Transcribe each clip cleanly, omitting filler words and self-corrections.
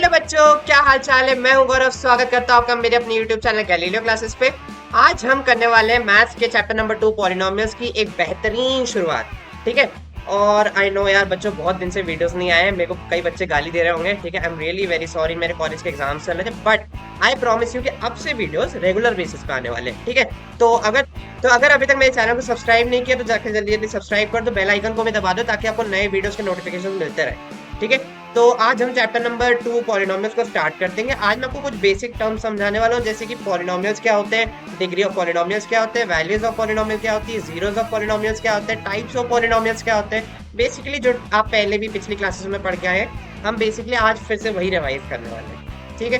Hello बच्चों, क्या हाल चाल है। मैं हूं गौरव, स्वागत करता हूं आपका मेरे अपने यूट्यूब चैनल गैलीलियो क्लासेस पे। आज हम करने वाले हैं मैथ्स के चैप्टर नंबर 2 पॉलिनोमियल्स की एक बेहतरीन शुरुआत। ठीक है। और आई नो यार बच्चों, बहुत दिन से वीडियोस नहीं आए हैं, मेरे को कई बच्चे गाली दे रहे होंगे। ठीक है, I am really very sorry, मेरे कॉलेज के एग्जाम्स चल रहे थे, बट आई प्रॉमिस यू कि अब से वीडियोस रेगुलर बेसिस पे आने वाले हैं। ठीक है। तो अगर अभी तक मेरे चैनल को सब्सक्राइब नहीं किया तो जाकर जल्दी जल्दी सब्सक्राइब कर दो, बेल आइकन को भी दबा दो ताकि आपको नए वीडियोस के नोटिफिकेशन मिलते रहे। ठीक है। तो आज हम चैप्टर नंबर 2 पॉलिनोमियल्स को स्टार्ट करते हैं। आज मैं आपको कुछ बेसिक टर्म्स समझाने वाला हूँ, जैसे कि पॉलिनोमियल्स क्या होते हैं, डिग्री ऑफ पॉलिनोमियल्स क्या होते हैं, वैल्यूज ऑफ पॉलिनोमियल क्या होती है, जीरोस ऑफ पॉलिनोमियल्स क्या होते हैं, टाइप्स ऑफ पॉलिनोमियल्स क्या होते हैं। बेसिकली जो आप पहले भी पिछली क्लासेस में पढ़ के आए हैं, हम बेसिकली आज फिर से वही रिवाइज करने वाले हैं। ठीक है।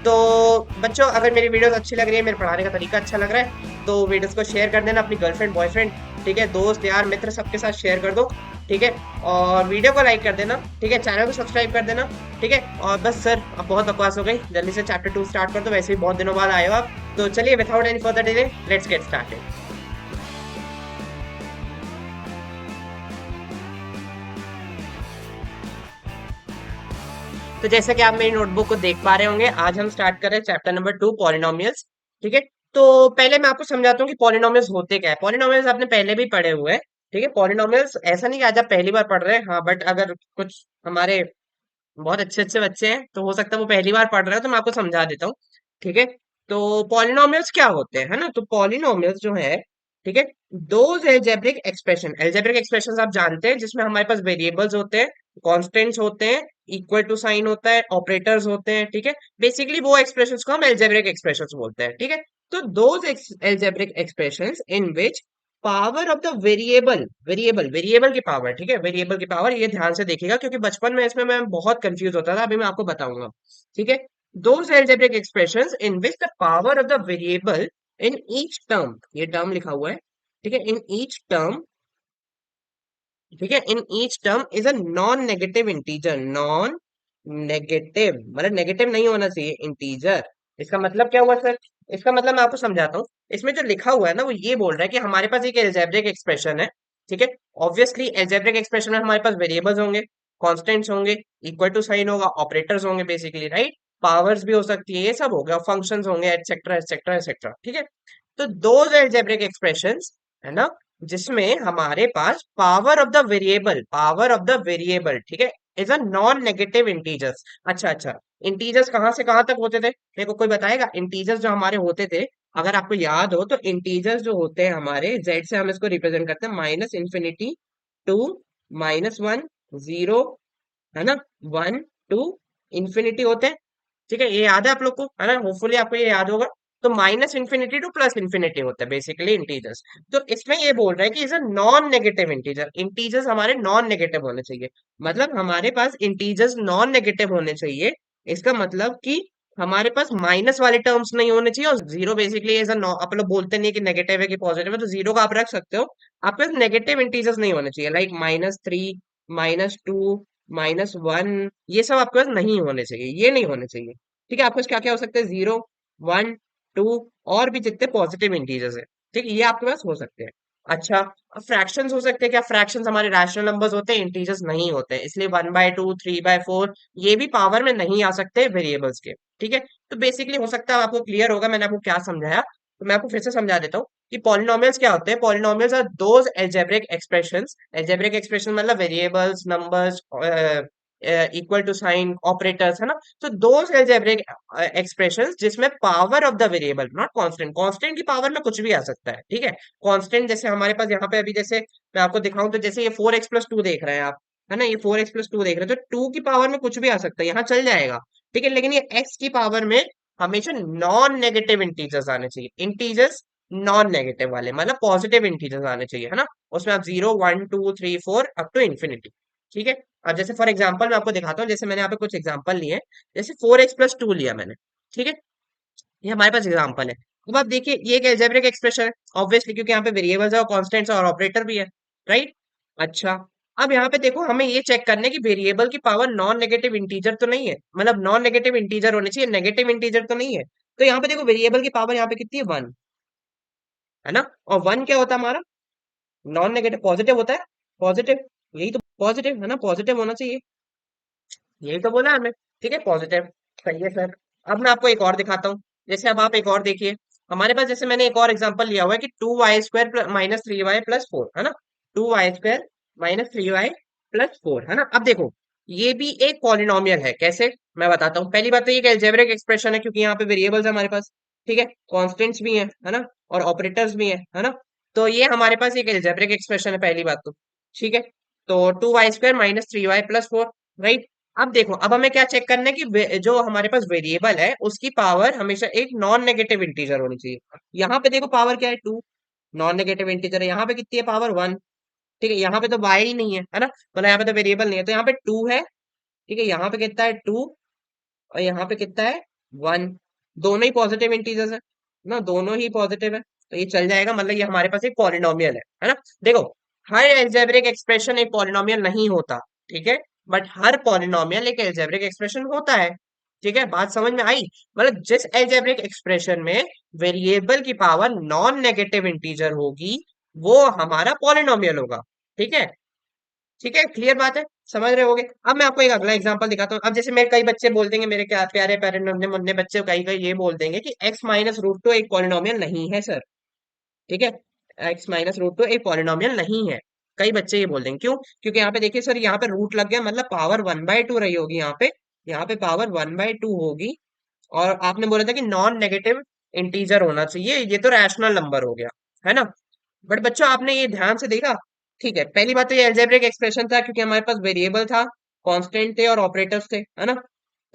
तो बच्चों, अगर मेरी वीडियोस अच्छी लग रही है, मेरे पढ़ाने का तरीका अच्छा लग रहा है, तो वीडियोस को शेयर कर देना अपनी गर्लफ्रेंड, बॉयफ्रेंड, ठीक है, दोस्त यार मित्र सबके साथ शेयर कर दो। ठीक है। और वीडियो को लाइक कर देना। ठीक है। चैनल को सब्सक्राइब कर देना। ठीक है। और बस सर, अब बहुत बकवास हो गई, जल्दी से चैप्टर 2 स्टार्ट कर दो, वैसे भी बहुत दिनों बाद आए हो आप। तो चलिए, without any further delay, let's get started. तो जैसे कि आप मेरी नोटबुक को देख पा रहे होंगे, आज हम स्टार्ट कर रहे हैं चैप्टर नंबर 2 पॉलिनोमियल्स। ठीक है। तो पहले मैं आपको समझाता हूँ कि पॉलिनोमियल्स होते क्या है। पॉलिनोमियल्स आपने पहले भी पढ़े हुए हैं। ठीक है। पॉलिनोमियल्स ऐसा नहीं कि आज आप पहली बार पढ़ रहे हैं, हाँ, बट अगर कुछ हमारे बहुत अच्छे अच्छे बच्चे हैं तो हो सकता है वो पहली बार पढ़ रहे हो, तो मैं आपको समझा देता हूँ। ठीक है। तो पॉलिनोमियल्स क्या होते हैं, है ना। तो पॉलिनोमियल्स जो है, ठीक है, those algebraic expression. Algebraic expressions आप जानते हैं, जिसमें हमारे पास वेरिएबल्स होते हैं, कॉन्स्टेंट्स होते हैं, इक्वल टू साइन होता है, ऑपरेटर्स होते हैं। ठीक है। बेसिकली वो एक्सप्रेशंस को हम एल्जेब्रिक एक्सप्रेशंस बोलते हैं। ठीक है। तो those algebraic expressions in which power of the variable, variable की पावर, ठीक है, वेरिएबल की पावर, ये ध्यान से देखिएगा क्योंकि बचपन में इसमें मैं बहुत कंफ्यूज होता था, अभी मैं आपको बताऊंगा। ठीक है। Those algebraic expressions in which the power of the variable in each term, ये टर्म लिखा हुआ है, ठीक है, इन ईच टर्म, ठीक है, in each term is a non negative integer. Non negative मतलब नेगेटिव नहीं होना चाहिए, इंटीजर। इसका मतलब क्या हुआ सर? इसका मतलब मैं आपको समझाता हूँ। इसमें जो लिखा हुआ है ना, वो ये बोल रहा है कि हमारे पास एक एल्जेब्रिक एक्सप्रेशन है। ठीक है। ऑब्वियसली एल्जेब्रिक एक्सप्रेशन में हमारे पास वेरिएबल्स होंगे, कॉन्स्टेंट्स होंगे, इक्वल टू साइन होगा, ऑपरेटर्स होंगे, बेसिकली राइट, पावर्स भी हो सकती है, ये सब हो गया, फंक्शंस होंगे, एटसेट्रा एटसेट्रा एटसेट्रा। ठीक है। तो दोज एल्जेब्रिक एक्सप्रेशंस, है ना, जिसमें हमारे पास पावर ऑफ द वेरिएबल, ठीक है, is a non negative integers. अच्छा अच्छा, इंटीजर्स कहाँ से कहाँ तक होते थे, मेरे को कोई बताएगा? इंटीजर्स जो हमारे होते थे, अगर आपको याद हो, तो इंटीजर्स जो होते हैं हमारे, जेड से हम इसको रिप्रेजेंट करते हैं, माइनस इंफिनिटी टू -1 0, है ना, 1 2 इंफिनिटी होते हैं। ठीक है, ये याद है आप लोग को, है ना, होपफुली आपको ये याद होगा। तो minus infinity two plus infinity होता है बेसिकली इंटीजर्स। तो इसमें ये बोल रहा है कि is a non negative integer. Integers हमारे नॉन नेगेटिव होने चाहिए, मतलब हमारे पास इंटीजर्स नॉन नेगेटिव होने चाहिए। इसका मतलब कि हमारे पास माइनस वाले टर्म्स नहीं होने चाहिए, और जीरो बेसिकली एज अ, आप लोग बोलते नहीं है कि नेगेटिव है कि पॉजिटिव है, तो जीरो का आप रख सकते हो। आपके पास नेगेटिव इंटीजर्स नहीं होने चाहिए, लाइक -3 -2 -1, ये सब आपके पास नहीं होने चाहिए, ये नहीं होने चाहिए। ठीक है। आपके पास क्या क्या हो सकते हैं? 0 1 2, और भी जितने पॉजिटिव इंटीजर्स है, ठीक है, ये आपके पास हो सकते हैं। अच्छा, अब फ्रैक्शंस हो सकते हैं क्या? फ्रैक्शंस हमारे रैशनल नंबर्स होते हैं, इंटीजर्स नहीं होते हैं, इसलिए 1/2 3/4 ये भी पावर में नहीं आ सकते वेरिएबल्स के। ठीक है। तो बेसिकली हो सकता है आपको क्लियर होगा मैंने आपको क्या समझाया, तो मैं आपको फिर से समझा देता हूँ कि पॉलिनोमियल्स क्या होते हैं। Polynomials are those algebraic expressions, algebraic expression मतलब variables, numbers, equal to sign, operators, है ना। तो दोज एल्जेब्रिक एक्सप्रेशंस जिसमें power of the variable, not constant, constant की पावर में कुछ भी आ सकता है। ठीक है। कांस्टेंट जैसे हमारे पास यहाँ पे अभी, जैसे मैं आपको दिखाऊं, तो जैसे ये 4x+2 देख रहे हैं आप, है ना, ये 4x+2 देख रहे हैं, तो 2 की पावर में कुछ भी आ सकता है, यहाँ चल जाएगा। ठीक है। लेकिन ये x की पावर में हमेशा नॉन नेगेटिव इंटीजर्स आने चाहिए, इंटीजर्स नॉन नेगेटिव वाले, मतलब पॉजिटिव इंटीजर्स आने चाहिए, है ना। उसमें आप 0 1 2 3 4 अप टू इंफिनिटी। ठीक है। अब जैसे फॉर एग्जांपल मैं आपको दिखाता हूँ, जैसे मैंने यहाँ पे कुछ एग्जांपल लिए हैं, जैसे 4x+2 लिया मैंने। ठीक है। ये हमारे पास एग्जांपल है। अब आप देखिए, ये एक अलजेब्रिक एक्सप्रेशन है, ऑब्वियसली, क्योंकि यहाँ पे वेरिएबल्स है और कांस्टेंट्स और ऑपरेटर भी है, राइट। अच्छा, अब यहाँ पे देखो, हमें ये चेक करना है कि वेरिएबल की पावर नॉन नेगेटिव इंटीजर तो नहीं है, मतलब नॉन नेगेटिव इंटीजर होने चाहिए, नेगेटिव इंटीजर तो नहीं है। तो यहाँ पे देखो, वेरिएबल की पावर यहाँ पे कितनी है? 1, है ना। और 1 क्या होता है हमारा? नॉन नेगेटिव, पॉजिटिव होता है, पॉजिटिव, यही तो पॉजिटिव है ना, पॉजिटिव होना चाहिए, यही तो बोला है हमें। ठीक है, पॉजिटिव। सही है सर। अब मैं आपको एक और दिखाता हूँ। जैसे अब आप एक और देखिए, हमारे पास जैसे मैंने एक और एग्जांपल लिया हुआ है कि 2y² माइनस 3y+4 है ना। 2y² माइनस 3y प्लस 4 है ना। अब देखो, ये भी एक पॉलिनोमियल है। कैसे, मैं बताता हूँ। पहली बात तो ये एक एल्जेब्रिक एक्सप्रेशन है, क्योंकि यहाँ पे वेरिएबल्स है हमारे पास। ठीक है, कॉन्स्टेंट्स भी है ना, और ऑपरेटर्स भी है ना। तो ये हमारे पास एक एल्जेब्रिक एक्सप्रेशन है, पहली बात तो। ठीक है, तो 2y² माइनस 3y+4, राइट। अब देखो, अब हमें क्या चेक करना है कि जो हमारे पास वेरिएबल है उसकी पावर हमेशा एक नॉन नेगेटिव इंटीजर होनी चाहिए। यहाँ पे देखो पावर क्या है, 2। नॉन नेगेटिव इंटीजर है, यहाँ पे कितनी है, पावर 1। ठीक है, यहाँ पे तो y ही नहीं है ना, मतलब यहाँ पे तो वेरिएबल नहीं है, तो यहाँ पे 2 है। ठीक है, यहाँ पे कितना है, 2। और यहाँ पे कितना है, 1। दोनों ही पॉजिटिव इंटीजर्स है ना, दोनों ही पॉजिटिव है, तो ये चल जाएगा। मतलब ये हमारे पास एक पॉलिनोमियल है ना। देखो, हर एल्जेब्रिक एक्सप्रेशन एक पॉलिनोमियल नहीं होता, ठीक है, बट हर पॉलिनोमियल एक एल्जेब्रिक एक्सप्रेशन होता है। ठीक है, बात समझ में आई। मतलब जिस एल्जेब्रिक एक्सप्रेशन में वेरिएबल की पावर नॉन नेगेटिव इंटीजर होगी, वो हमारा पॉलिनोमियल होगा। ठीक है, ठीक है, क्लियर बात है, समझ रहे होगे। अब मैं आपको एक अगला एग्जांपल दिखाता हूँ। अब जैसे मेरे कई बच्चे बोल देंगे, मेरे क्या प्यारे प्यारे नन्हे मुन्ने बच्चे कई कई ये बोल देंगे कि x-√2 एक पॉलिनोमियल नहीं है सर। ठीक है, x-√2 एक पॉलिनोमियल नहीं है। कई बच्चे ये बोल देंगे, क्यों? क्योंकि यहाँ पे देखिए सर, यहाँ पे रूट लग गया, मतलब पावर 1/2 रही होगी यहाँ पे। यहाँ पे पावर 1/2 होगी। और आपने बोला था कि नॉन नेगेटिव इंटीजर होना चाहिए, ये तो रैशनल नंबर हो गया, है ना। बट बच्चों, आपने ये ध्यान से देखा? ठीक है, पहली बात तो ये एल्जेब्रिक एक्सप्रेशन था, क्योंकि हमारे पास वेरिएबल था, कांस्टेंट थे और ऑपरेटर्स थे, है ना।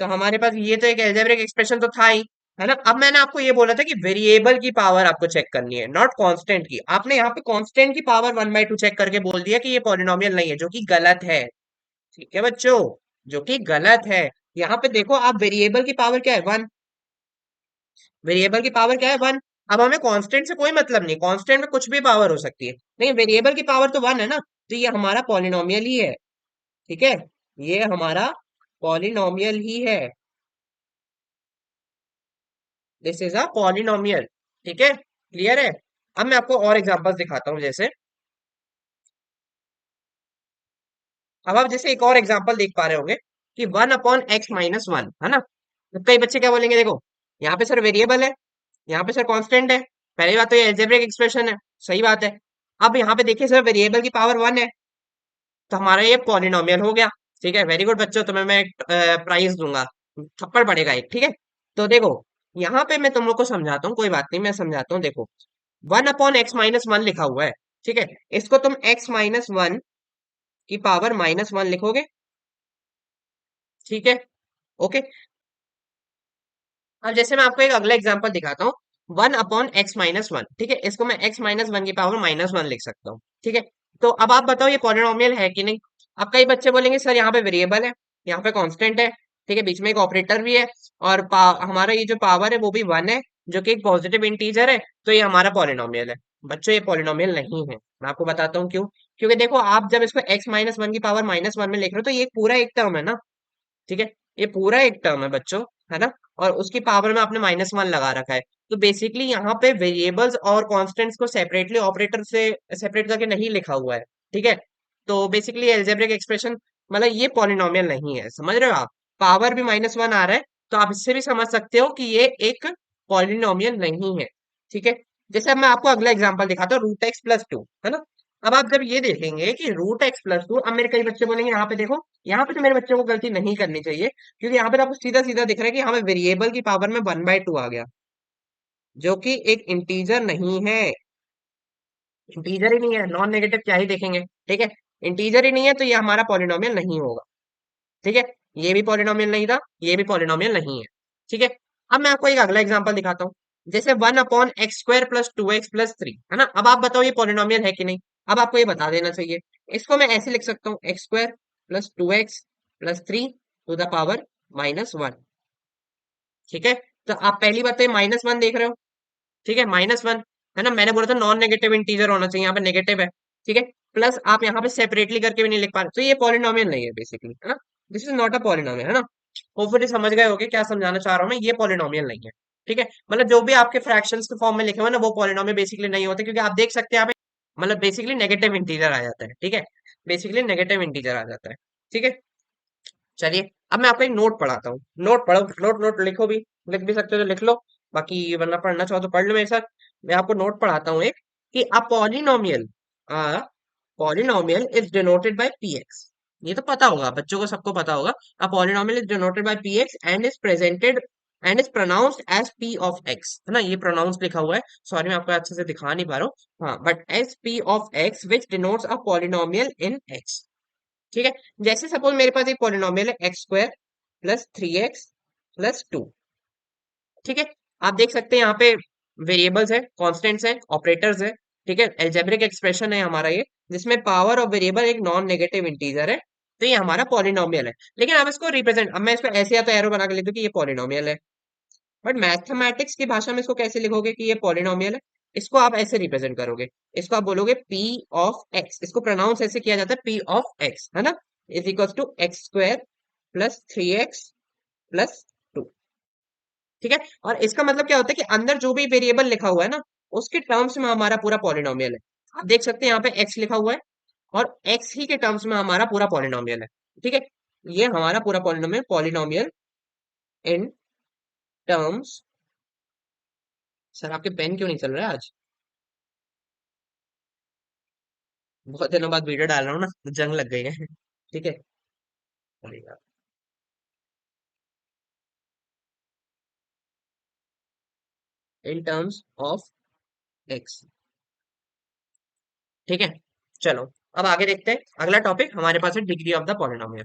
तो हमारे पास ये तो एक एल्जेब्रिक एक्सप्रेशन तो था ही, है ना। अब मैंने आपको ये बोला था कि वेरिएबल की पावर आपको चेक करनी है, नॉट कांस्टेंट की। आपने यहाँ पे कांस्टेंट की पावर 1/2 चेक करके बोल दिया कि ये पॉलिनोमियल नहीं है, जो कि गलत है। ठीक है बच्चों, जो कि गलत है। यहाँ पे देखो, आप वेरिएबल की पावर क्या है, 1। वेरिएबल की पावर क्या है, 1। अब हमें कांस्टेंट से कोई मतलब नहीं, कांस्टेंट में कुछ भी पावर हो सकती है, लेकिन वेरिएबल की पावर तो 1 है ना, तो ये हमारा पॉलिनोमियल ही है। ठीक है, ये हमारा पॉलिनोमियल ही है। This is a polynomial. ठीक है, क्लियर है। अब मैं आपको और एग्जांपल्स दिखाता हूँ। जैसे अब आप जैसे एक और एग्जांपल देख पा रहे होंगे कि 1/x-1 है ना। तो कई बच्चे क्या बोलेंगे, देखो यहाँ पे सर वेरिएबल है, यहाँ पे सर कांस्टेंट है। पहली बात तो ये एल्जेब्रिक एक्सप्रेशन है, सही बात है। अब यहाँ पे देखिए सर, वेरिएबल की पावर 1 है, तो हमारा ये पॉलिनोमियल हो गया। ठीक है, वेरी गुड बच्चों, तुम्हें मैं एक प्राइज दूंगा, थप्पड़ पड़ेगा एक। ठीक है, तो देखो, यहाँ पे मैं तुम लोग को समझाता हूँ, कोई बात नहीं, मैं समझाता हूँ। देखो, 1/x-1 लिखा हुआ है। ठीक है, इसको तुम x-1 की पावर -1 लिखोगे। ठीक है, ओके। अब जैसे मैं आपको एक अगला एग्जांपल दिखाता हूँ, 1/x-1। ठीक है, इसको मैं x-1 की पावर -1 लिख सकता हूँ। ठीक है, तो अब आप बताओ ये पॉलिनोमियल है कि नहीं। अब कई बच्चे बोलेंगे सर, यहाँ पे वेरिएबल है, यहाँ पे कांस्टेंट है, ठीक है, बीच में एक ऑपरेटर भी है, और हमारा ये जो पावर है वो भी 1 है, जो कि एक पॉजिटिव इंटीजर है, तो ये हमारा पॉलिनोमियल है। बच्चों, ये पॉलिनोमियल नहीं है। मैं आपको बताता हूँ क्यों। क्योंकि देखो, आप जब इसको x-1 की पावर -1 में लिख रहे हो, तो ये एक पूरा एक टर्म है ना। ठीक है, ये पूरा एक टर्म है बच्चों, है ना। और उसकी पावर में आपने -1 लगा रखा है। तो बेसिकली यहाँ पे वेरिएबल्स और कॉन्स्टेंट्स को सेपरेटली ऑपरेटर से सेपरेट करके नहीं लिखा हुआ है। ठीक है, तो बेसिकली एल्जेब्रिक एक्सप्रेशन, मतलब ये पॉलिनोमियल नहीं है, समझ रहे हो आप। पावर भी -1 आ रहा है, तो आप इससे भी समझ सकते हो कि ये एक पॉलिनोमियल नहीं है। ठीक है, जैसे अब मैं आपको अगला एग्जांपल दिखाता हूँ, √x+2 है ना। अब आप जब ये देखेंगे कि √x+2, अब मेरे कई बच्चे बोलेंगे, यहाँ पे देखो, यहाँ पे तो मेरे बच्चों को गलती नहीं करनी चाहिए, क्योंकि यहाँ पे तो आपको सीधा सीधा दिख रहा है कि हमें वेरिएबल की पावर में 1/2 आ गया, जो कि एक इंटीजर नहीं है। इंटीजर ही नहीं है, नॉन नेगेटिव क्या ही देखेंगे। ठीक है, इंटीजर ही नहीं है, तो ये हमारा पॉलिनोमियल नहीं होगा। ठीक है, ये भी पॉलिनोमियल नहीं था, ये भी पॉलिनोमियल नहीं है। ठीक है, अब मैं आपको एक अगला एग्जांपल दिखाता हूँ। जैसे 1/x² + 2x + 3 है ना। अब आप बताओ ये पॉलिनोमियल है कि नहीं। अब आपको ये बता देना चाहिए। इसको मैं ऐसे लिख सकता हूँ, x² + 2x + 3 to the power -1। ठीक है, तो आप पहली बात तो ये -1 देख रहे हो। ठीक है, -1 है ना। मैंने बोला था नॉन नेगेटिव इंटीजर होना चाहिए, यहाँ पे नेगेटिव है। ठीक है, प्लस आप यहाँ पे सेपरेटली करके भी नहीं लिख पा रहे, तो ये पॉलिनोमियल नहीं है बेसिकली, है ना। This is not a polynomial, है ना। होपफुली समझ गए होगे क्या समझाना चाह रहा हूँ मैं, ये पॉलिनोमियल नहीं है। ठीक है, मतलब जो भी आपके फ्रैक्शंस के फॉर्म में लिखे हुए हैं ना, वो पॉलिनोमियल बेसिकली नहीं होते, क्योंकि आप देख सकते हैं यहाँ पे, मतलब बेसिकली नेगेटिव इंटीजर आ जाता है। ठीक है, बेसिकली नेगेटिव इंटीजर आ जाता है। ठीक है, चलिए अब मैं आपको एक नोट पढ़ाता हूँ। नोट पढ़ो, नोट नोट लिखो भी, लिख भी सकते हो तो लिख लो, बाकी वरना पढ़ना चाहो तो पढ़ लो मेरे साथ। मैं आपको नोट पढ़ाता हूँ एक, कि a polynomial, a polynomial is denoted by px। ये तो पता होगा, बच्चों को सबको पता होगा। A polynomial is denoted by px and is presented and is pronounced as p of x, है ना, ये प्रोनाउंस लिखा हुआ है, सॉरी मैं आपको अच्छे से दिखा नहीं पा रहा हूँ, हाँ, but as p of x which denotes a polynomial in x। ठीक है, जैसे सपोज मेरे पास एक पॉलिनोमियल है x square plus 3x plus 2। ठीक है, आप देख सकते हैं यहाँ पे वेरिएबल्स है, कांस्टेंट्स है, ऑपरेटर्स है। ठीक है, एल्जेब्रिक एक्सप्रेशन है हमारा ये, जिसमें पावर ऑफ वेरिएबल एक नॉन नेगेटिव इंटीजर है। तो ये हमारा पॉलिनोमियल है। लेकिन आप इसको रिप्रेजेंट, अब मैं इसको ऐसे या तो एरो बना के लिख दूं कि ये पॉलिनोमियल है, बट मैथमेटिक्स की भाषा में इसको कैसे लिखोगे कि ये पॉलिनोमियल है? इसको आप ऐसे रिप्रेजेंट करोगे, इसको आप बोलोगे p ऑफ x, इसको प्रोनाउंस ऐसे किया जाता है p ऑफ x, है ना, is equal to x square plus 3x plus 2। ठीक है, और इसका मतलब क्या होता है कि अंदर जो भी वेरिएबल लिखा हुआ है ना, उसके टर्म्स में हमारा पूरा पॉलिनोमियल है। आप देख सकते हैं यहाँ पे x लिखा हुआ है, और x ही के टर्म्स में हमारा पूरा पॉलिनोमियल है। ठीक है, ये हमारा पूरा polynomial, polynomial in terms. Sir आपके पेन क्यों नहीं चल रहा है आज? बहुत दिनों बाद वीडियो डाल रहा हूँ ना, तो जंग लग गई है। ठीक है, चलिए, इन टर्म्स ऑफ एक्स। ठीक है, चलो अब आगे देखते हैं। अगला टॉपिक हमारे पास है डिग्री ऑफ द पॉलिनोमियल।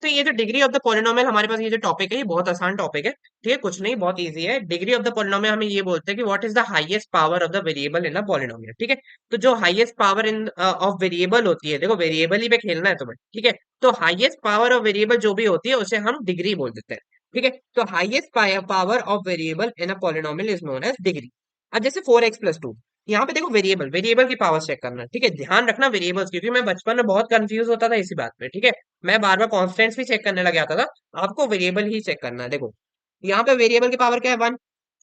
तो ये जो डिग्री ऑफ द पॉलिनोमियल हमारे पास ये जो टॉपिक है, ये बहुत आसान टॉपिक है। ठीक है, कुछ नहीं, बहुत इजी है। डिग्री ऑफ द पॉलिनोमियल हमें ये बोलते हैं कि what is the highest power of the variable in a polynomial. ठीक है, तो जो highest power in of variable होती है, देखो वेरिएबल ही पे खेलना है तुम्हें। ठीक है, तो हाईएस्ट पावर ऑफ वेरिएबल जो भी होती है उसे हम डिग्री बोल देते हैं। ठीक है, तो highest power of variable in a polynomial is known as degree. अब जैसे 4x+2, यहाँ पे देखो वेरिएबल, वेरिएबल की पावर चेक करना है। ठीक है, ध्यान रखना वेरिएबल्स, क्योंकि मैं बचपन में बहुत कंफ्यूज होता था इसी बात पे। ठीक है, मैं बार बार कॉन्स्टेंट्स भी चेक करने लग जाता था। आपको वेरिएबल ही चेक करना है। देखो यहाँ पे वेरिएबल की पावर क्या है, 1,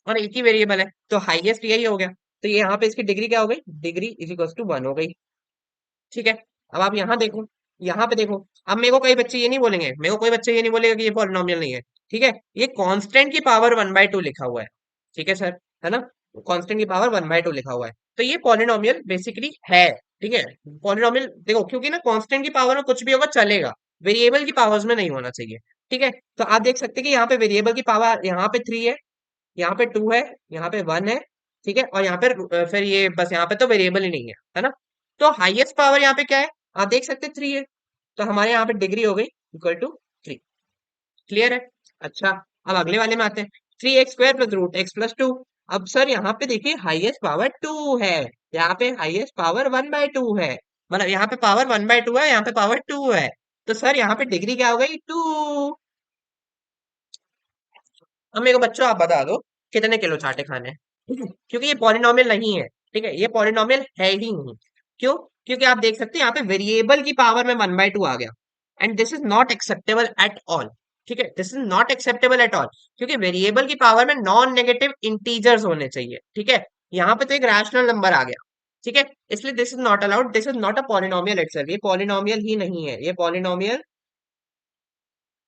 और एक ही वेरिएबल है, तो हाईएस्ट यही हो गया। तो ये यहाँ पे इसकी डिग्री क्या हो गई, डिग्री इज इक्वल टू 1 हो गई। ठीक है, अब आप यहाँ देखो, यहाँ पे देखो, अब मेरे को कई बच्चे ये नहीं बोलेंगे, मेरे को कोई बच्चे ये नहीं बोलेगा कि ये पॉलिनोमियल नहीं है। ठीक है, ये कांस्टेंट की पावर 1/2 लिखा हुआ है। ठीक है सर, है ना, कांस्टेंट की पावर 1/2 लिखा हुआ है, तो ये पॉलिनोमियल बेसिकली है। ठीक है, पॉलिनोमियल देखो, क्योंकि ना कांस्टेंट की पावर में कुछ भी होगा चलेगा, वेरिएबल की पावर्स में नहीं होना चाहिए। ठीक है, तो आप देख सकते हैं कि यहाँ पे वेरिएबल की पावर यहाँ पे 3 है, यहाँ पे 2 है, यहाँ पे 1 है। ठीक है, और यहाँ पे फिर ये बस यहाँ पे तो वेरिएबल ही नहीं है ना, तो हाईएस्ट पावर यहाँ पे क्या है, आप देख सकते हैं 3 है, तो हमारे यहाँ पे डिग्री हो गई इक्वल टू 3। क्लियर है? अच्छा, अब अगले वाले में आते हैं। 3x² plus root x plus 2। अब सर यहाँ पे देखिए हाईएस्ट पावर 2 है, यहाँ पे हाईएस्ट पावर 1/2 है, मतलब यहाँ पे पावर 1/2 है, यहाँ पे पावर 2 है, तो सर यहाँ पे डिग्री क्या हो गई, 2। अब मेरे को बच्चों आप बता दो कितने किलो चाटे खाने हैं? ठीक है, क्योंकि ये पॉलिनोमियल नहीं है। ठीक है, ये पॉलिनोमियल है ही नहीं। क्यों? क्योंकि आप देख सकते हैं यहाँ पे वेरिएबल की पावर में 1/2 आ गया, and this is not acceptable at all. ठीक है, this is not acceptable at all, क्योंकि वेरिएबल की पावर में नॉन नेगेटिव इंटीजर्स होने चाहिए। ठीक है, यहाँ पे तो एक रैशनल नंबर आ गया। ठीक है, इसलिए this is not allowed, this is not a polynomial itself, ये पॉलिनोमियल ही नहीं है, ये पॉलिनोमियल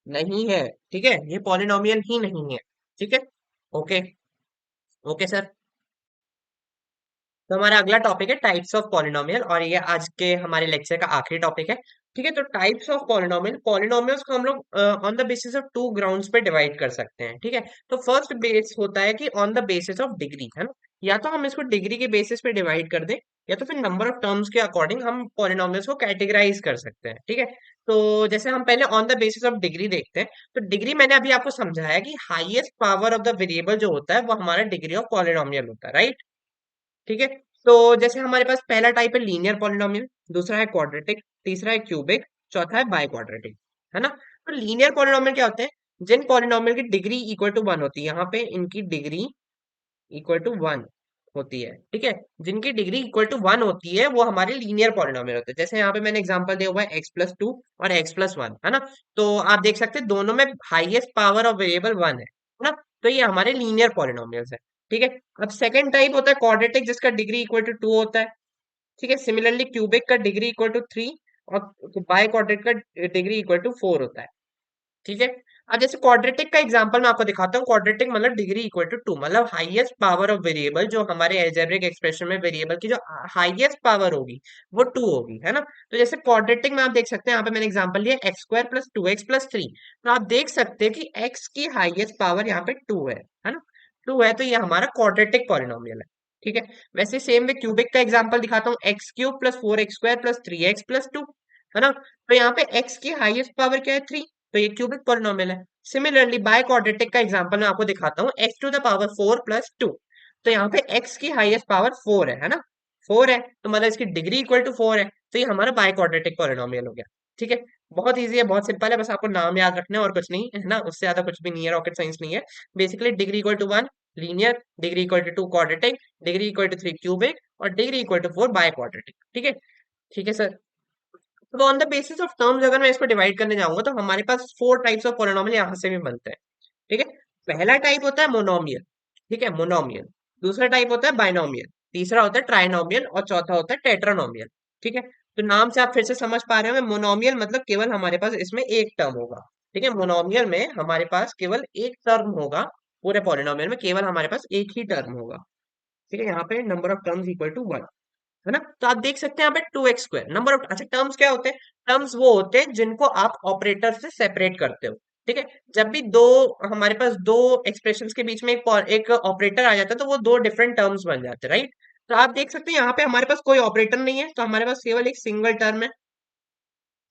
नहीं है। ठीक है, ये पॉलिनोमियल ही नहीं है। ठीक है, ओके, ओके सर। तो हमारा अगला टॉपिक है टाइप्स ऑफ पॉलिनोमियल, और ये आज के हमारे लेक्चर का आखिरी टॉपिक है। ठीक है, तो टाइप्स ऑफ पॉलिनोमियल, पॉलिनोमियल्स को हम लोग on the basis of 2 grounds पे डिवाइड कर सकते हैं। ठीक है, तो फर्स्ट बेस होता है कि on the basis of degree, है ना, या तो हम इसको डिग्री के बेसिस पे डिवाइड कर दें, या तो फिर नंबर ऑफ टर्म्स के अकॉर्डिंग हम पॉलिनोमियल्स को कैटेगराइज कर सकते हैं। ठीक है, तो जैसे हम पहले on the basis of degree देखते हैं, तो डिग्री मैंने अभी आपको समझाया कि highest power of the variable जो होता है वो हमारा डिग्री ऑफ पॉलिनोमियल होता है, राइट। ठीक है, तो जैसे हमारे पास पहला टाइप है लीनियर पॉलिनोमियल, दूसरा है क्वाड्रेटिक, तीसरा है क्यूबिक, चौथा है बाई क्वाड्रेटिक, है ना। तो लीनियर पॉलिनोमियल क्या होते हैं, जिन पॉलिनोमियल की डिग्री इक्वल टू 1 होती है, यहाँ पे इनकी डिग्री इक्वल टू 1 होती है। ठीक है, जिनकी डिग्री इक्वल टू 1 होती है वो हमारे लीनियर पॉलिनोमियल होते हैं। जैसे यहाँ पे मैंने एग्जांपल दिया हुआ है x+2 और x+1, है ना, तो आप देख सकते हैं दोनों में हाईएस्ट पावर ऑफ वेरिएबल 1 है ना, तो ये हमारे लीनियर पॉलिनोमियल्स है। ठीक है, अब सेकंड टाइप होता है क्वाड्रेटिक, जिसका डिग्री इक्वल टू 2 होता है। ठीक है, सिमिलरली क्यूबिक का डिग्री इक्वल टू 3, और बाई क्वाड्रेटिक का डिग्री इक्वल टू 4 होता है। ठीक है। अब जैसे क्वाड्रेटिक का एग्जांपल मैं आपको दिखाता हूँ। क्वाड्रेटिक मतलब डिग्री इक्वल टू टू, मतलब हाईएस्ट पावर ऑफ वेरिएबल, जो हमारे अलजेब्रिक एक्सप्रेशन में वेरिएबल की जो हाईएस्ट पावर होगी वो टू होगी, है ना। तो जैसे क्वाड्रेटिक में आप देख सकते हैं, यहाँ पे मैंने एग्जांपल लिया x square plus two x plus three. तो आप देख सकते हैं कि एक्स की हाईएस्ट पावर यहाँ पे टू है ना। टू है तो ये हमारा क्वाड्रेटिक पॉलिनोमियल है। ठीक है। वैसे सेम वे क्यूबिक का एग्जांपल दिखाता हूँ, x cube plus four x square plus three x plus to, है ना। तो यहाँ पे एक्स की हाईएस्ट पावर क्या है, थ्री, तो ये क्यूबिक पॉलिनोमियल है। सिमिलरली बाय क्वाड्रेटिक का एग्जांपल मैं आपको दिखाता हूँ, x to the power four plus two. तो यहाँ पे एक्स की हाईएस्ट पावर फोर है ना। फोर है तो मतलब इसकी डिग्री इक्वल टू फोर है, तो ये हमारा बाय क्वाड्रेटिक पॉलिनोमियल हो गया। ठीक है। बहुत इजी है, बहुत सिंपल है, बस आपको नाम याद रखना है और कुछ नहीं है ना, उससे ज्यादा कुछ भी नहीं है, रॉकेट साइंस नहीं है। Basically degree equal to one linear, degree equal to two quadratic, degree equal to three cubic और degree equal to four biquadratic. ठीक है। ठीक है सर। तो on the basis of terms अगर मैं इसको डिवाइड करने जाऊंगा तो हमारे पास फोर टाइप्स ऑफ पोलिनोमियल यहाँ से भी बनते हैं। ठीक है। पहला टाइप होता है मोनोमियल। ठीक है, मोनोमियल। दूसरा टाइप होता है बाइनोमियल। तीसरा होता है ट्राइनोमियल और चौथा होता है टेट्रानोमियल। ठीक है। तो नाम से आप फिर से समझ पा रहे हो, मोनोमियल मतलब केवल हमारे पास इसमें एक टर्म होगा। ठीक है, मोनोमियल में हमारे पास केवल एक टर्म होगा। पूरे पॉलिनोमियल में केवल हमारे पास एक ही टर्म होगा। ठीक है, यहाँ पे number of terms equal to one, है ना। तो आप देख सकते हैं यहाँ पे two x square number of, अच्छा टर्म्स क्या होते हैं? टर्म्स वो होते हैं जिनको आप ऑपरेटर से सेपरेट करते हो। ठीक है। जब भी दो, हमारे पास दो एक्सप्रेशंस के बीच में एक ऑपरेटर आ जाता है तो वो दो डिफरेंट टर्म्स बन जाते हैं, राइट। तो आप देख सकते हैं यहाँ पे हमारे पास कोई ऑपरेटर नहीं है, तो हमारे पास केवल एक सिंगल टर्म है।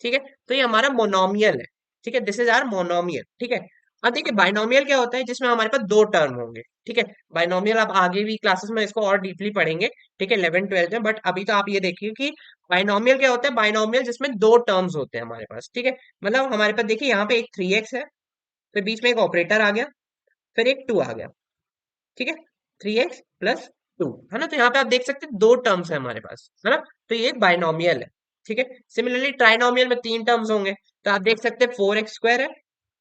ठीक है। तो ये हमारा मोनोमियल है। ठीक है, दिस इज आवर मोनोमियल। ठीक है। अब देखिए बाइनोमियल क्या होता है, जिसमें हमारे पास दो टर्म होंगे। ठीक है। बाइनोमियल आप आगे भी क्लासेस में इसको और डीपली पढ़ेंगे। ठीक है, 11 12 में, बट अभी तो आप ये देखिए कि बाइनोमियल क्या होता है। बाइनोमियल जिसमें दो टर्म्स होते हैं हमारे पास। ठीक है। मतलब हमारे पास देखिए यहाँ पे एक थ्री एक्स है, फिर बीच में एक ऑपरेटर आ गया, फिर एक टू आ गया। ठीक है। थ्री एक्स प्लस टू, है ना। तो यहाँ पे आप देख सकते हैं दो टर्म्स है हमारे पास, है ना। तो ये बाइनोमियल है। ठीक है। सिमिलरली ट्राइनोमियल में तीन टर्म्स होंगे। तो आप देख सकते हैं फोर एक्स स्क्वायर है,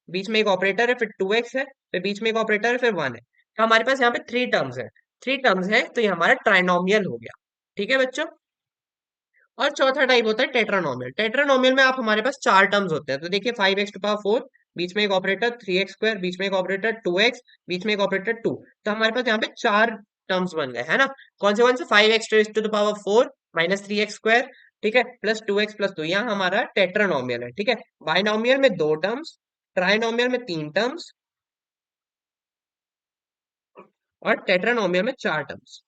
बीच में एक ऑपरेटर है, फिर टू एक्स है, फिर बीच में एक ऑपरेटर है, फिर वन है। तो हमारे पास यहाँ पे थ्री टर्म्स है। थ्री टर्म्स है तो ये हमारा ट्राइनोमियल हो गया। ठीक है बच्चों। और चौथा टाइप होता है टेट्रानोमियल। टेट्रानोमियल में आप हमारे पास चार टर्म्स होते हैं। तो देखिए five x to power four, बीच में एक ऑपरेटर थ्री एक्स स्क्वायर, बीच में एक ऑपरेटर टू एक्स, बीच में एक ऑपरेटर टू। तो हमारे पास यहाँ पे चार टर्म्स बन गए, है ना। कौन से five x to the power four minus three x square, ठीक है, plus two x plus two, यहाँ हमारा टेट्रानोमियल है। ठीक है। बाइनोमियल में दो टर्म्स, ट्राइनोमियल में तीन टर्म्स और टेट्रानोमियल में चार टर्म्स।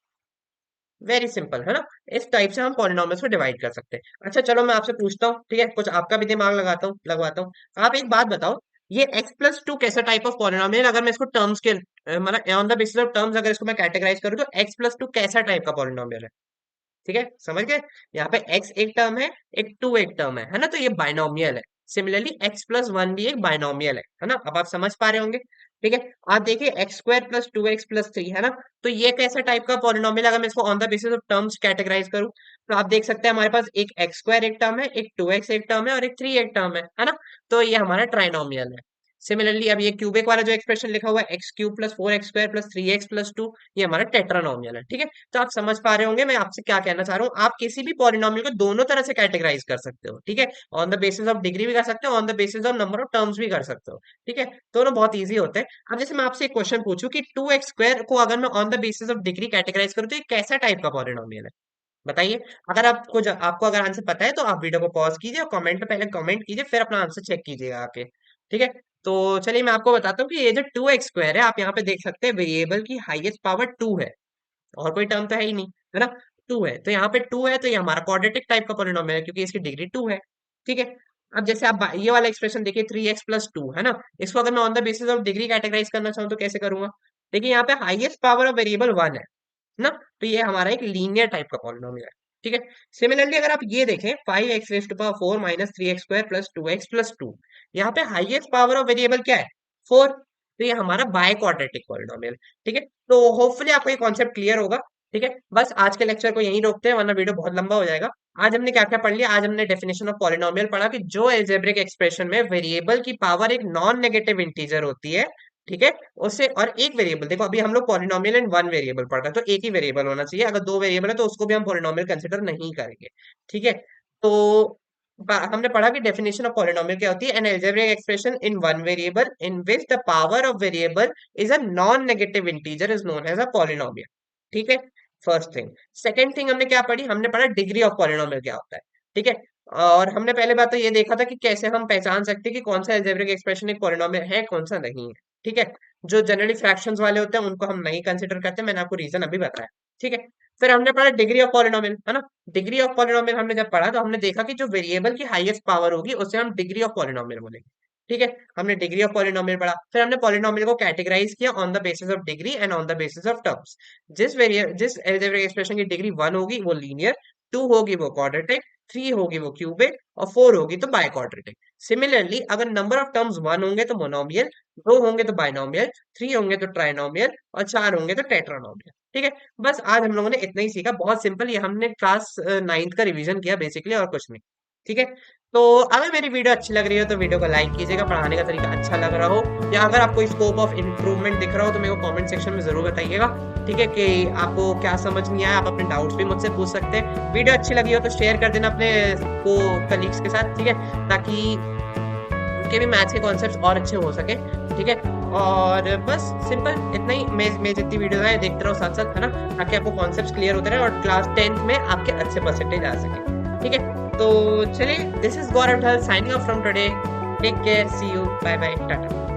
वेरी सिंपल, है ना। इस टाइप से हम पॉलिनोमियल्स को डिवाइड कर सकते हैं। अच्छा चलो मैं आपसे पूछता हूँ, ठीक है, कुछ आपका भी दिमाग लगवाता हूँ। आप एक बात बताओ, ये x प्लस टू कैसा टाइप ऑफ पॉलिनोमियल, अगर मैं इसको टर्म्स के मतलब on the basis of terms अगर इसको मैं कैटेगराइज करूँ तो x प्लस टू कैसा टाइप का पॉलिनोमियल है? ठीक है, समझ गए। यहाँ पे x एक टर्म है, एक टू एक टर्म है ना, तो ये बाइनोमियल है। सिमिलरली x प्लस वन भी एक बाइनोमियल है ना। अब आप समझ पा रहे होंगे। ठीक है। आप देखिए x square plus two x plus three, है ना। तो ये कैसा टाइप का पॉलिनोमियल, अगर मैं इसको on the basis of terms categorize करूँ तो आप देख सकते हैं हमारे पास एक एक्स स्क्वायर एक टर्म है, एक टू एक्स एक टर्म है और एक थ्री एक टर्म है ना। तो ये हमारा ट्राइनोमियल है। सिमिलरली अब ये क्यूबिक वाला जो एक्सप्रेशन लिखा हुआ है x cube plus four x square plus three x plus to, ये हमारा टेट्रानोमियल है। ठीक है। तो आप समझ पा रहे होंगे मैं आपसे क्या कहना चाह रहा हूँ। आप किसी भी पॉलिनोमियल को दोनों तरह से कैटेगराइज कर सकते हो। ठीक है। On the basis of degree भी कर सकते हो, on the basis of number of terms भी कर सकते हो। ठीक है। दोनों बहुत ईजी होते हैं। अब जैसे मैं आपसे एक क्वेश्चन पूछूं कि टू एक्स स्क्वायर को अगर मैं on the basis of degree categorize करूँ तो ये कैसा टाइप का पॉलिनोमियल है? बताइए। अगर आपको अगर आंसर पता है तो आप वीडियो को पॉज कीजिए और कमेंट में पहले कमेंट कीजिए, फिर अपना आंसर चेक कीजिएगा आके। ठीक है। तो चलिए मैं आपको बताता हूँ कि ये जो टू एक्स स्क्वायर है, आप यहाँ पे देख सकते हैं वेरिएबल की हाईएस्ट पावर टू है, और कोई टर्म तो है ही नहीं, है ना। टू है तो यहाँ पे टू है, तो ये हमारा क्वाड्रेटिक टाइप का पॉलिनोमियल है क्योंकि इसकी डिग्री टू है। ठीक है। अब जैसे आप ये वाला एक्सप्रेशन देखिए थ्री एक्स प्लस टू, है ना। इसको अगर मैं on the basis of degree categorize करना चाहूँ तो कैसे करूंगा? देखिए यहाँ पे highest power of variable one है ना। तो ये हमारा एक लीनियर टाइप का पॉलिनोमियल है। ठीक है। सिमिलरली अगर आप ये देखें five x raised power four minus three x square plus two, यहाँ पे हाईएस्ट पावर ऑफ वेरिएबल क्या है? फोर। तो ये हमारा बाय क्वाड्रेटिक पॉलिनोमियल। ठीक है। तो होपफुली आपको ये कॉन्सेप्ट क्लियर होगा। ठीक है। बस आज के लेक्चर को यहीं रोकते हैं वरना वीडियो बहुत लंबा हो जाएगा। आज हमने क्या क्या पढ़ लिया? आज हमने डेफिनेशन ऑफ पॉलिनोमियल पढ़ा कि जो अलजेब्रिक एक्सप्रेशन में वेरिएबल की पावर एक नॉन नेगेटिव इंटीजर होती है। ठीक है। उससे और एक वेरिएबल, देखो अभी हम लोग पॉलिनोमियल एंड वन वेरिएबल पढ़ रहे हैं, तो एक ही वेरिएबल होना चाहिए। अगर दो वेरिएबल है तो उसको भी हम पॉलिनोमियल कंसिडर नहीं करेंगे। ठीक है। तो हमने पढ़ा कि डेफिनेशन ऑफ पॉलिनोमियल क्या होती है, an algebraic expression in one variable in which the power of variable is a non negative integer is known as a polynomial. ठीक है, फर्स्ट थिंग। सेकंड थिंग हमने क्या पढ़ी, हमने पढ़ा डिग्री ऑफ पॉलिनोमियल क्या होता है। ठीक है, और हमने पहले बात तो ये देखा था कि कैसे हम पहचान सकते हैं कि कौन सा अलजेब्रिक एक्सप्रेशन एक पॉलिनोमियल है, कौन सा नहीं है। ठीक है, जो जनरली फ्रैक्शंस वाले होते हैं उनको हम नहीं कंसिडर करते, मैंने आपको रीजन अभी बताया। ठीक है, फिर हमने पढ़ा डिग्री ऑफ पॉलिनोमियल, है ना। डिग्री ऑफ पॉलिनोमियल हमने जब पढ़ा तो हमने देखा कि जो वेरिएबल की हाईएस्ट पावर होगी उसे हम डिग्री ऑफ पॉलिनोमियल बोलेंगे। ठीक है, हमने डिग्री ऑफ पॉलिनोमियल पढ़ा, फिर हमने पॉलिनोमियल को कैटेगराइज किया on the basis of degree and on the basis of terms. जिस अलजेब्रिक एक्सप्रेशन की डिग्री 1 होगी वो लीनियर, 2 होगी वो क्वाड्रेटिक, 3 होगी वो क्यूबिक और 4 होगी तो बाय क्वाड्रेटिक। सिमिलरली अगर नंबर ऑफ टर्म्स 1 होंगे तो मोनोमियल, 2 होंगे तो बाइनोमियल, 3 होंगे तो ट्राइनोमियल और 4 होंगे तो टेट्रानोमियल। ठीक है, बस आज हम लोगों ने इतना ही सीखा, बहुत सिंपल, ये हमने क्लास 9th का रिवीजन किया बेसिकली, और कुछ नहीं। ठीक है, तो अगर मेरी वीडियो अच्छी लग रही हो तो वीडियो को लाइक कीजिएगा, पढ़ाने का तरीका अच्छा लग रहा हो, या अगर आपको स्कोप ऑफ इम्प्रूवमेंट दिख रहा हो तो मेरे को कमेंट सेक्शन में जरूर बताइएगा। ठीक है, कि आपको क्या समझ नहीं आया, आप अपने डाउट्स भी मुझसे पूछ सकते हैं। वीडियो अच्छी लगी हो तो शेयर कर देना अपने को कलीग्स के साथ। ठीक है, ताकि उनके भी मैथ्स के कॉन्सेप्ट्स और अच्छे हो सके। ठीक है, और बस सिंपल इतना ही। मैं जितनी वीडियो है देखते रहो साथ साथ, है ना, ताकि आपको कॉन्सेप्ट्स क्लियर होते रहे और क्लास 10th में आपके अच्छे परसेंटेज आ सके। ठीक है, तो चलिए, this is Gaurav Dhal signing off from today. Take care, see you, bye bye, Tata.